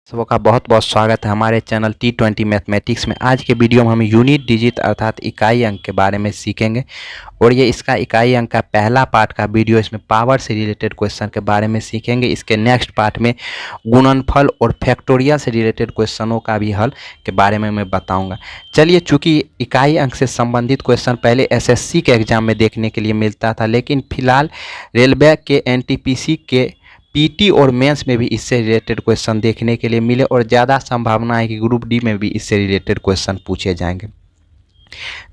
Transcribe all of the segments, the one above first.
सबका बहुत बहुत स्वागत है हमारे चैनल T20 मैथमेटिक्स में। आज के वीडियो में हम यूनिट डिजिट अर्थात इकाई अंक के बारे में सीखेंगे और ये इसका इकाई अंक का पहला पार्ट का वीडियो। इसमें पावर से रिलेटेड क्वेश्चन के बारे में सीखेंगे। इसके नेक्स्ट पार्ट में गुणनफल और फैक्टोरियल से रिलेटेड क्वेश्चनों का भी हल के बारे में मैं बताऊँगा। चलिए, चूँकि इकाई अंक से संबंधित क्वेश्चन पहले SSC के एग्ज़ाम में देखने के लिए मिलता था, लेकिन फिलहाल रेलवे के NTPC के पीटी और मेंस में भी इससे रिलेटेड क्वेश्चन देखने के लिए मिले और ज़्यादा संभावना है कि ग्रुप डी में भी इससे रिलेटेड क्वेश्चन पूछे जाएंगे।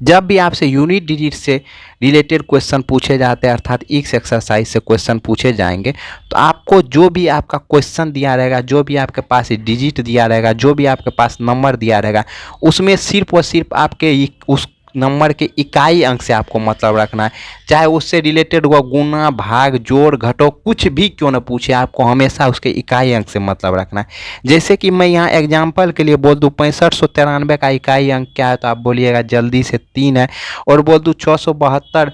जब भी आपसे यूनिट डिजिट से रिलेटेड क्वेश्चन पूछे जाते हैं अर्थात इस एक्सरसाइज से क्वेश्चन पूछे जाएंगे, तो आपको जो भी आपका क्वेश्चन दिया रहेगा, जो भी आपके पास डिजिट दिया रहेगा, जो भी आपके पास नंबर दिया रहेगा, उसमें सिर्फ और सिर्फ आपके उस नंबर के इकाई अंक से आपको मतलब रखना है। चाहे उससे रिलेटेड हुआ गुना, भाग, जोड़, घटो, कुछ भी क्यों न पूछे, आपको हमेशा उसके इकाई अंक से मतलब रखना है। जैसे कि मैं यहाँ एग्जांपल के लिए बोल दूँ 6593 का इकाई अंक क्या है, तो आप बोलिएगा जल्दी से 3 है। और बोल दूँ 672,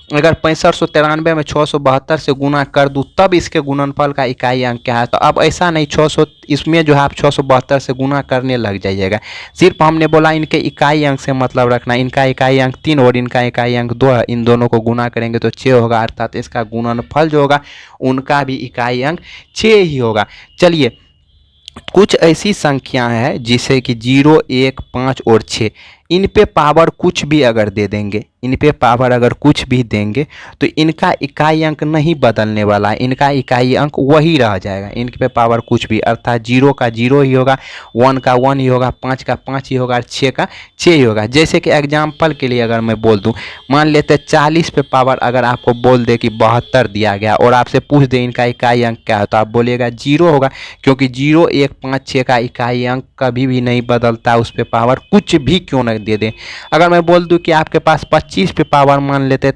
अगर 6593 में 672 से गुना कर दूँ तब इसके गुणनफल का इकाई अंक क्या है, तो अब ऐसा नहीं 600 इसमें जो है आप 672 से गुना करने लग जाइएगा। सिर्फ हमने बोला इनके इकाई अंक से मतलब रखना। इनका इकाई अंक 3 और इनका इकाई अंक 2 है। इन दोनों को गुना करेंगे तो 6 होगा, अर्थात इसका गुणनफल जो होगा उनका भी इकाई अंक 6 ही होगा। चलिए, कुछ ऐसी संख्या है जिसे कि 0, 1, 5 और 6, इन पे पावर कुछ भी अगर दे देंगे, इन पे पावर अगर कुछ भी देंगे तो इनका इकाई अंक नहीं बदलने वाला है, इनका इकाई अंक वही रह जाएगा। इन पे पावर कुछ भी, अर्थात 0 का 0 ही होगा, 1 का 1 ही होगा, 5 का 5 ही होगा और 6 का 6 ही होगा। जैसे कि एग्जाम्पल के लिए अगर मैं बोल दूं, मान लेते 40 पे पावर अगर आपको बोल दे कि 72 दिया गया और आपसे पूछ दे इनका इकाई अंक क्या है, तो आप बोलिएगा 0 होगा, क्योंकि 0, 1, 5, 6 का इकाई अंक कभी भी नहीं बदलता, उस पर पावर कुछ भी क्यों न दे दें। अगर मैं बोल दूं कि आपके पास 25 पे पावर मान लेते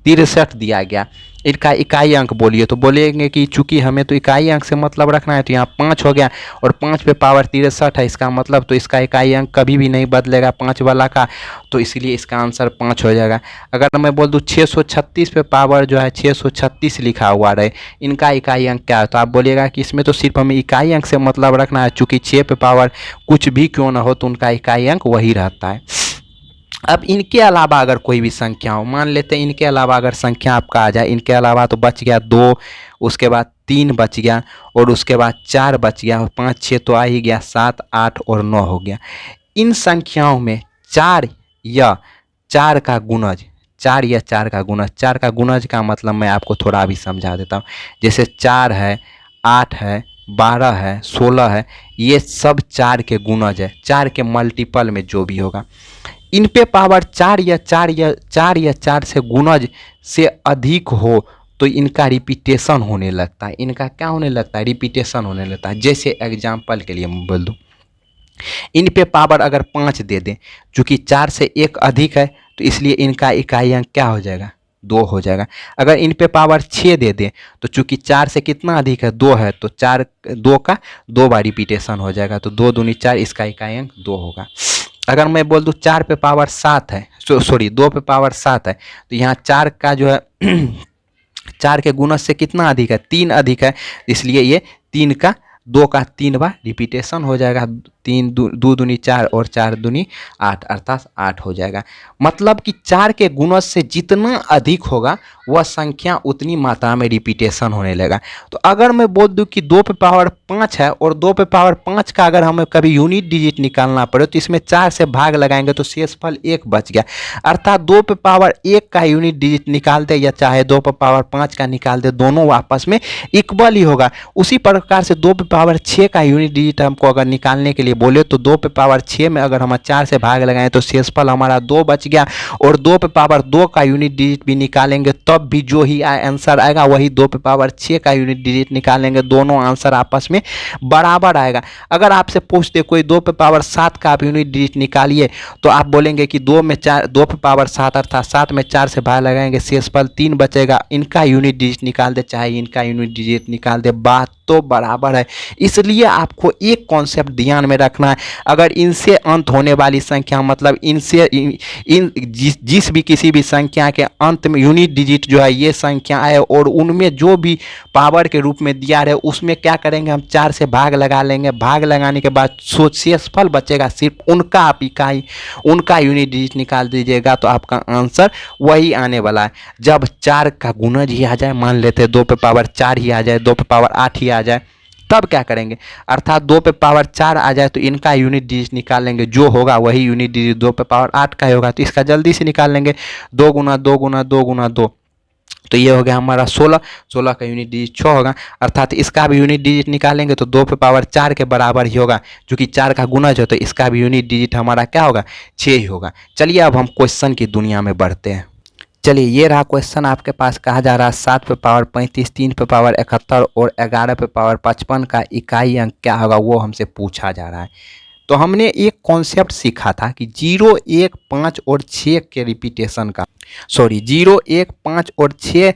63 दिया गया, इनका इकाई अंक बोलिए, तो बोलेंगे कि चूंकि हमें तो इकाई अंक से मतलब रखना है, तो यहाँ 5 हो गया और 5 पे पावर 63 है, इसका मतलब तो इसका इकाई अंक कभी भी नहीं बदलेगा 5 वाला का, तो इसलिए इसका आंसर 5 हो जाएगा। अगर मैं बोल दूँ 636 पे पावर जो है 636 लिखा हुआ रहे, इनका इकाई अंक क्या है, तो आप बोलिएगा कि इसमें तो सिर्फ हमें इकाई अंक से मतलब रखना है, चूँकि 6 पे पावर कुछ भी क्यों ना हो तो उनका इकाई अंक वही रहता है। अब इनके अलावा अगर कोई भी संख्या हो, मान लेते हैं इनके अलावा अगर संख्या आपका आ जाए, इनके अलावा तो बच गया 2, उसके बाद 3 बच गया और उसके बाद 4 बच गया और 5, 6 तो आ ही गया, 7, 8 और 9 हो गया। इन संख्याओं में 4 या 4 का गुणज, 4 या 4 का गुणज, 4 का गुणज का मतलब मैं आपको थोड़ा भी समझा देता हूँ। जैसे 4 है, 8 है, 12 है, 16 है, ये सब 4 के गुणज है, 4 के मल्टीपल में जो भी होगा। इन पे पावर 4 या 4 से गुणज से अधिक हो तो इनका रिपीटेशन होने लगता है। इनका क्या होने लगता है? रिपीटेशन होने लगता है। जैसे एग्जांपल के लिए मैं बोल दूँ, इन पे पावर अगर 5 दे दें, चूँकि 4 से 1 अधिक है तो इसलिए इनका इकाई अंक क्या हो जाएगा? 2 हो जाएगा। अगर इन पे पावर 6 दे दें तो चूँकि 4 से कितना अधिक है? 2 है, तो 2 का 2 बार रिपीटेशन हो जाएगा, तो 2 दूनी 4, इसका इकाई अंक 2 होगा। अगर मैं बोल दूँ 4 पे पावर 7 है, सॉरी 2 पे पावर 7 है, तो यहाँ 4 का जो है 4 के गुणज से कितना अधिक है? 3 अधिक है, इसलिए ये 3 का 2 का 3 बार रिपीटेशन हो जाएगा। 3 2 दूनी 4 और 4 दूनी 8, अर्थात 8 हो जाएगा। मतलब कि 4 के गुणज से जितना अधिक होगा वह संख्या उतनी मात्रा में रिपीटेशन होने लगा। तो अगर मैं बोल दूं कि 2 पे पावर 5 है और 2 पे पावर 5 का अगर हमें कभी यूनिट डिजिट निकालना पड़े तो इसमें 4 से भाग लगाएंगे तो शेषफल 1 बच गया, अर्थात 2 पे पावर 1 का यूनिट डिजिट निकाल दे या चाहे 2 पे पावर 5 का निकाल दे, दोनों आपस में इक्वल ही होगा। उसी प्रकार से 2 पे पावर 6 का यूनिट डिजिट हमको अगर निकालने के लिए बोले तो 2 पे पावर 6 में अगर हम 4 से भाग लगाएं तो शेषफल हमारा 2 बच गया, और 2 पे पावर 2 का यूनिट डिजिट भी निकालेंगे तब भी जो ही आंसर आएगा वही 2 पे पावर 6 का यूनिट डिजिट निकालेंगे, दोनों आंसर आपस में बराबर आएगा। अगर आपसे पूछते कोई 2 पे पावर 7 का आप यूनिट डिजिट निकालिए तो आप बोलेंगे कि 2 पे पावर 7 अर्थात 7 में 4 से भाग लगाएंगे, शेषफल 3 बचेगा, इनका यूनिट डिजिट निकाल दे चाहे इनका यूनिट डिजिट निकाल दे, बात तो बराबर है। इसलिए आपको एक कॉन्सेप्ट ध्यान में रखना है, अगर इनसे अंत होने वाली संख्या मतलब इनसे इन जिस भी किसी भी संख्या के अंत में यूनिट डिजिट जो है ये संख्या है और उनमें जो भी पावर के रूप में दिया रहे उसमें क्या करेंगे हम 4 से भाग लगा लेंगे। भाग लगाने के बाद शेषफल बचेगा, सिर्फ उनका आप इकाई उनका यूनिट डिजिट निकाल दीजिएगा तो आपका आंसर वही आने वाला है। जब 4 का गुणज ही आ जाए, मान लेते हैं 2 पे पावर 4 ही आ जाए, 2 पे पावर 8 ही आ जाए, तब क्या करेंगे, अर्थात 2 पे पावर 4 आ जाए तो इनका यूनिट डिजिट निकाल लेंगे, जो होगा वही यूनिट डिजिट 2 पे पावर 8 का ही होगा, तो इसका जल्दी से निकाल लेंगे 2 गुना 2 गुना 2 गुना 2, तो ये हो गया हमारा 16, 16 का यूनिट डिजिट 6 होगा, अर्थात इसका भी यूनिट डिजिट निकालेंगे तो 2 पे पावर 4 के बराबर ही होगा, क्योंकि 4 का गुणज है तो इसका भी यूनिट डिजिट हमारा क्या होगा 6 ही होगा। चलिए अब हम क्वेश्चन की दुनिया में बढ़ते हैं। चलिए ये रहा क्वेश्चन आपके पास, कहा जा रहा है 7 पे पावर 35, 3 पे पावर 71 और 11 पे पावर 55 का इकाई अंक क्या होगा वो हमसे पूछा जा रहा है। तो हमने एक कॉन्सेप्ट सीखा था कि 0, 1, 5 और 6 के रिपीटेशन का 0, 1, 5 और 6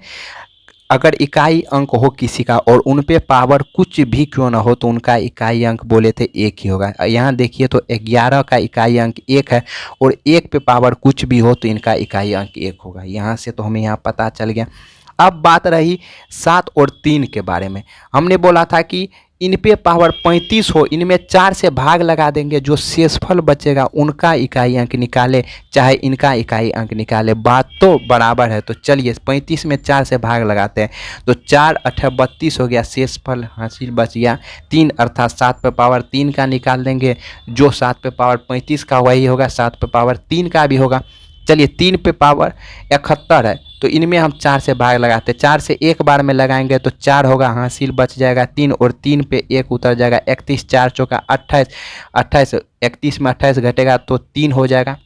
अगर इकाई अंक हो किसी का और उन पे पावर कुछ भी क्यों ना हो तो उनका इकाई अंक बोले थे 1 ही होगा। यहाँ देखिए तो 11 का इकाई अंक 1 है और 1 पे पावर कुछ भी हो तो इनका इकाई अंक 1 होगा। यहाँ से तो हमें यहाँ पता चल गया। अब बात रही 7 और 3 के बारे में। हमने बोला था कि इन पे पावर 35 हो, इनमें 4 से भाग लगा देंगे, जो शेषफल बचेगा उनका इकाई अंक निकाले चाहे इनका इकाई अंक निकाले, बात तो बराबर है। तो चलिए 35 में 4 से भाग लगाते हैं तो 4 8 32 हो गया, शेषफल हासिल बच गया 3, अर्थात 7 पे पावर 3 का निकाल देंगे, जो 7 पे पावर 35 का वही होगा, 7 पे पावर 3 का भी होगा। चलिए 3 पे पावर 71 है तो इनमें हम 4 से भाग लगाते हैं, 4 से एक बार में लगाएंगे तो 4 होगा, हासिल बच जाएगा 3 और 3 पे 1 उतर जाएगा, 31 4 चौका 28, 28 31 में 28 घटेगा तो 3 हो जाएगा।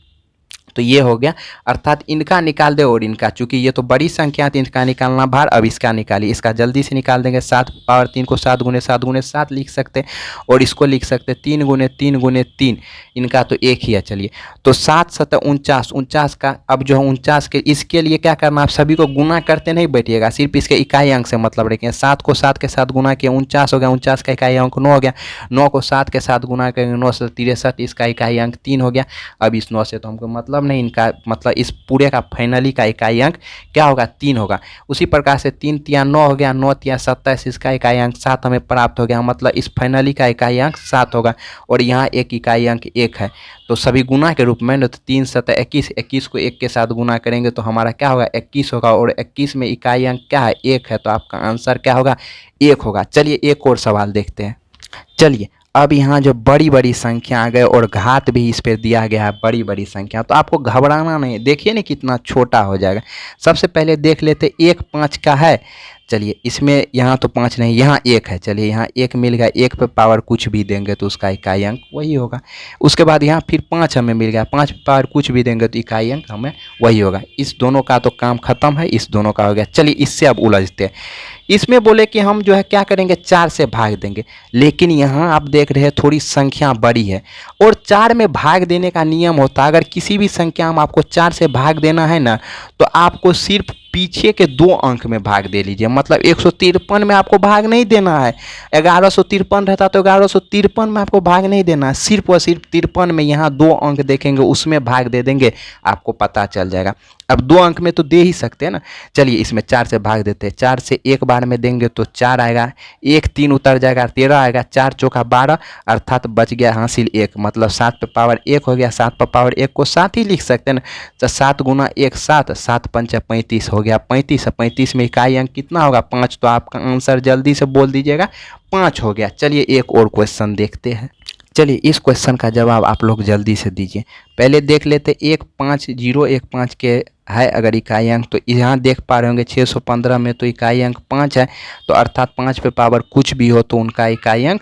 तो ये हो गया, अर्थात इनका निकाल दे और इनका, चूंकि ये तो बड़ी संख्या थी इनका निकालना भार, अब इसका निकालिए, इसका जल्दी से निकाल देंगे। 7 पावर 3 को 7 गुने 7 गुने 7 लिख सकते हैं और इसको लिख सकते हैं 3 गुने 3 गुने 3, इनका तो एक ही है। चलिए तो 7 7 49, 49 का अब जो है 49 के इसके लिए क्या करना, आप सभी को गुना करते नहीं बैठिएगा, सिर्फ इसके इकाई अंक से मतलब रखेंगे। 7 को 7 के साथ गुना किया 49 हो गया, 49 का इकाई अंक 9 हो गया, 9 को 7 के साथ गुना करेंगे 9 से 63, इसका इकाई अंक 3 हो गया। अब इस 9 से तो हमको मतलब नहीं, इनका मतलब इस पूरे का फाइनली का इकाई अंक क्या होगा 3 होगा। उसी प्रकार से 3 तिया 9 हो गया, 9 तिया 27, इसका इकाई अंक 7 हमें प्राप्त हो गया, मतलब इस फाइनली का इकाई अंक 7 होगा और यहाँ एक इकाई अंक 1 है। तो सभी गुना के रूप में तो 3 7 21, 21 को 1 के साथ गुना करेंगे तो हमारा क्या होगा 21 होगा और 21 में इकाई अंक क्या है 1 है, तो आपका आंसर क्या होगा 1 होगा। चलिए एक और सवाल देखते हैं। चलिए अब यहाँ जो बड़ी बड़ी संख्या आ गए और घात भी इस पर दिया गया है बड़ी बड़ी संख्या, तो आपको घबराना नहीं, देखिए ना कितना छोटा हो जाएगा। सबसे पहले देख लेते 1 5 का है, चलिए इसमें यहाँ तो 5 नहीं, यहाँ 1 है, चलिए यहाँ 1 मिल गया, 1 पे पावर कुछ भी देंगे तो उसका इकाई अंक वही होगा। उसके बाद यहाँ फिर 5 हमें मिल गया, 5 पे पावर कुछ भी देंगे तो इकाई अंक हमें वही होगा। इस दोनों का तो काम खत्म है, इस दोनों का हो गया। चलिए इससे अब उलझते हैं। इसमें बोले कि हम जो है क्या करेंगे 4 से भाग देंगे, लेकिन यहाँ आप देख रहे हैं थोड़ी संख्या बड़ी है और 4 में भाग देने का नियम होता है, अगर किसी भी संख्या में आपको 4 से भाग देना है ना तो आपको सिर्फ पीछे के 2 अंक में भाग दे लीजिए। मतलब 153 में आपको भाग नहीं देना है, 1153 रहता तो 1153 में आपको भाग नहीं देना है, सिर्फ और सिर्फ 53 में यहाँ 2 अंक देखेंगे उसमें भाग दे देंगे, आपको पता चल जाएगा। अब 2 अंक में तो दे ही सकते हैं ना। चलिए इसमें 4 से भाग देते हैं, 4 से एक बार में देंगे तो 4 आएगा, 1 3 उतर जाएगा 13 आएगा, 4 चौका 12, अर्थात बच गया हासिल 1, मतलब 7 पे पावर 1 हो गया। 7 पे पावर 1 को 7 ही लिख सकते हैं ना, तो 7 गुना 1 7, 7 पंच 35 हो गया 35, 35 में इकाई अंक कितना होगा 5, तो आपका आंसर जल्दी से बोल दीजिएगा 5 हो गया। चलिए एक और क्वेश्चन देखते हैं। चलिए इस क्वेश्चन का जवाब आप लोग जल्दी से दीजिए। पहले देख लेते 15015 के है अगर इकाई अंक, तो यहाँ देख पा रहे होंगे 615 में तो इकाई अंक 5 है, तो अर्थात 5 पे पावर कुछ भी हो तो उनका इकाई अंक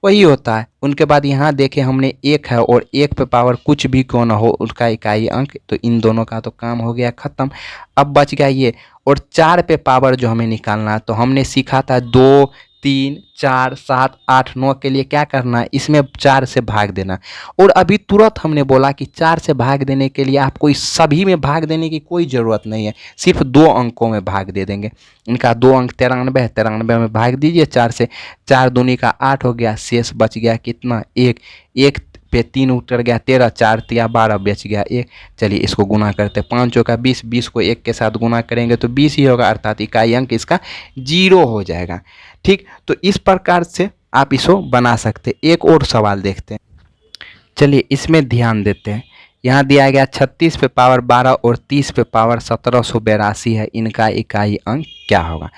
वही होता है। उनके बाद यहाँ देखें हमने 1 है और 1 पे पावर कुछ भी क्यों ना हो उनका इकाई अंक, तो इन दोनों का तो काम हो गया ख़त्म। अब बच गया ये, और 4 पे पावर जो हमें निकालना है तो हमने सीखा था 2 3, 4, 7, 8, 9 के लिए क्या करना है, इसमें 4 से भाग देना। और अभी तुरंत हमने बोला कि 4 से भाग देने के लिए आपको इस सभी में भाग देने की कोई ज़रूरत नहीं है, सिर्फ 2 अंकों में भाग दे देंगे। इनका 2 अंक 93 है, 93 में भाग दीजिए 4 से, 4 दूनी का 8 हो गया, शेष बच गया कितना, 1, 1 पे 3 उतर गया 13, 4 तिया 12 बच गया 1। चलिए इसको गुना करते हैं, 5 चौका 20, 20 को 1 के साथ गुना करेंगे तो 20 ही होगा, अर्थात इकाई अंक इसका 0 हो जाएगा। ठीक, तो इस प्रकार से आप इसको बना सकते हैं। एक और सवाल देखते हैं, चलिए इसमें ध्यान देते हैं। यहाँ दिया गया 36 पे पावर 12 और 30 पे पावर 1782 है, इनका इकाई अंक क्या होगा।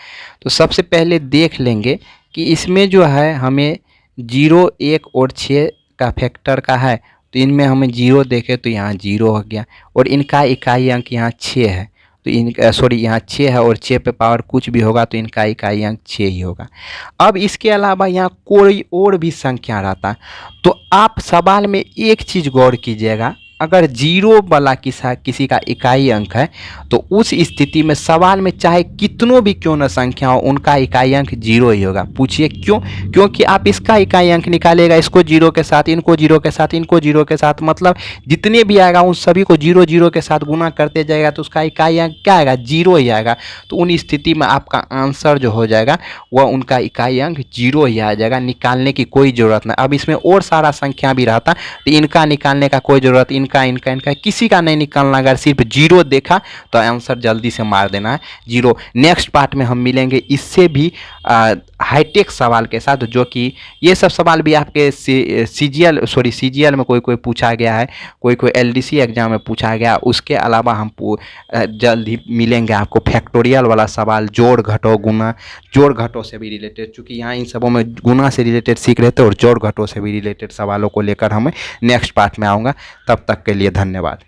तो सबसे पहले देख लेंगे कि इसमें जो है हमें 0, 1 और 6 का फैक्टर का है, तो इनमें हमें 0 देखे तो यहाँ 0 हो गया, और इनका इकाई अंक यहाँ 6 है, तो यहाँ 6 है और 6 पे पावर कुछ भी होगा तो इनका इकाई अंक 6 ही होगा। अब इसके अलावा यहाँ कोई और भी संख्या रहता तो आप सवाल में एक चीज़ गौर कीजिएगा, अगर 0 वाला किसी का इकाई अंक है तो उस स्थिति में सवाल में चाहे कितनों भी क्यों न संख्या हो, उनका इकाई अंक 0 ही होगा। पूछिए क्यों? क्योंकि आप इसका इकाई अंक निकालेगा, इसको 0 के साथ, इनको 0 के साथ, इनको 0 के साथ, मतलब जितने भी आएगा उन सभी को 0 0 के साथ गुना करते जाएगा तो उसका इकाई अंक क्या आएगा, 0 ही आएगा। तो उन स्थिति में आपका आंसर जो हो जाएगा वह उनका इकाई अंक 0 ही आ जाएगा, निकालने की कोई ज़रूरत नहीं। अब इसमें और सारा संख्या भी रहता तो इनका निकालने का कोई ज़रूरत, इनका किसी का नहीं निकालना। अगर सिर्फ 0 देखा तो आंसर जल्दी से मार देना है 0। नेक्स्ट पार्ट में हम मिलेंगे इससे भी हाईटेक सवाल के साथ, जो कि ये सब सवाल भी आपके सीजीएल में कोई पूछा गया है, कोई एलडीसी एग्जाम में पूछा गया। उसके अलावा हम जल्द ही मिलेंगे आपको फैक्टोरियल वाला सवाल, जोड़ घटो गुना, जोड़ घटो से भी रिलेटेड, चूँकि यहाँ इन सबों में गुना से रिलेटेड सीख रहे थे और जोड़ घटो से भी रिलेटेड सवालों को लेकर हमें नेक्स्ट पार्ट में आऊँगा। तब तक के लिए धन्यवाद।